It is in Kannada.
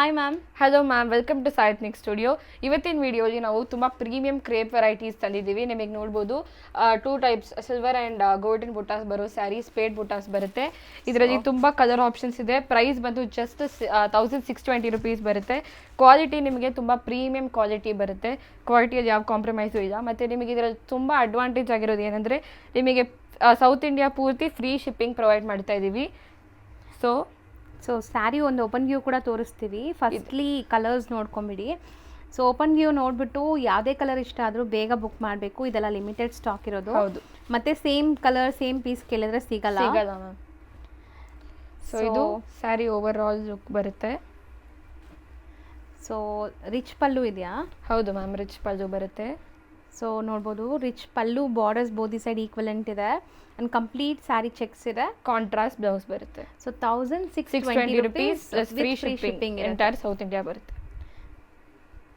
Hi ma'am. Hello ma'am, welcome to ಸಾಯತ್ನಿಕ್ ಸ್ಟುಡಿಯೋ. ಇವತ್ತಿನ ವಿಡಿಯೋಲಿ ನಾವು ತುಂಬ ಪ್ರೀಮಿಯಂ ಕ್ರೇಪ್ ವೆರೈಟೀಸ್ ತಂದಿದ್ದೀವಿ. ನಿಮಗೆ ನೋಡ್ಬೋದು 2 types silver and golden butas ಬರೋ ಸ್ಯಾರಿ, ಸ್ಪೇಡ್ ಬುಟಾಸ್ ಬರುತ್ತೆ. ಇದರಲ್ಲಿ ತುಂಬ ಕಲರ್ ಆಪ್ಷನ್ಸ್ ಇದೆ. ಪ್ರೈಸ್ ಬಂದು ಜಸ್ಟ್ 1620 ರುಪೀಸ್ ಬರುತ್ತೆ. ಕ್ವಾಲಿಟಿ ನಿಮಗೆ ತುಂಬ ಪ್ರೀಮಿಯಂ ಕ್ವಾಲಿಟಿ ಬರುತ್ತೆ. ಕ್ವಾಲಿಟಿಯಲ್ಲಿ ಯಾವ ಕಾಂಪ್ರಮೈಸು ಇಲ್ಲ. ಮತ್ತು ನಿಮಗೆ ಇದರಲ್ಲಿ ತುಂಬ ಅಡ್ವಾಂಟೇಜ್ ಆಗಿರೋದು ಏನಂದರೆ ನಿಮಗೆ ಸೌತ್ ಇಂಡಿಯಾ ಪೂರ್ತಿ ಫ್ರೀ ಶಿಪ್ಪಿಂಗ್ ಪ್ರೊವೈಡ್ ಮಾಡ್ತಾ ಇದ್ದೀವಿ. ಸೊ ಸ್ಯಾರಿ ಒಂದು ಓಪನ್ ವ್ಯೂ ಕೂಡ ತೋರಿಸ್ತೀವಿ. ಫಸ್ಟ್ಲಿ ಕಲರ್ಸ್ ನೋಡ್ಕೊಂಬಿಡಿ. ಸೊ ಓಪನ್ ವ್ಯೂ ನೋಡಿಬಿಟ್ಟು ಯಾವುದೇ ಕಲರ್ ಇಷ್ಟ ಆದರೂ ಬೇಗ ಬುಕ್ ಮಾಡಬೇಕು. ಇದೆಲ್ಲ ಲಿಮಿಟೆಡ್ ಸ್ಟಾಕ್ ಇರೋದು. ಹೌದು. ಮತ್ತು ಸೇಮ್ ಕಲರ್ ಸೇಮ್ ಪೀಸ್ ಕೇಳಿದ್ರೆ ಸಿಗಲ್ಲ ಮ್ಯಾಮ್. ಸೊ ಇದು ಸ್ಯಾರಿ ಓವರ್ ಆಲ್ ಲುಕ್ ಬರುತ್ತೆ. ಸೊ ರಿಚ್ ಪಲ್ಲು ಇದೆಯಾ? ಹೌದು ಮ್ಯಾಮ್, ರಿಚ್ ಪಲ್ಲು ಬರುತ್ತೆ. ಸೊ ನೋಡ್ಬೋದು, ರಿಚ್ ಪಲ್ಲು, ಬಾರ್ಡರ್ಸ್ ಬೋದಿ ಸೈಡ್ ಈಕ್ವಲೆಂಟ್ ಇದೆ ಆ್ಯಂಡ್ ಕಂಪ್ಲೀಟ್ ಸ್ಯಾರಿ ಚೆಕ್ಸ್ ಇದೆ. ಕಾಂಟ್ರಾಸ್ಟ್ ಬ್ಲೌಸ್ ಬರುತ್ತೆ. So 1620 rupees free shipping entire south India ಬರುತ್ತೆ.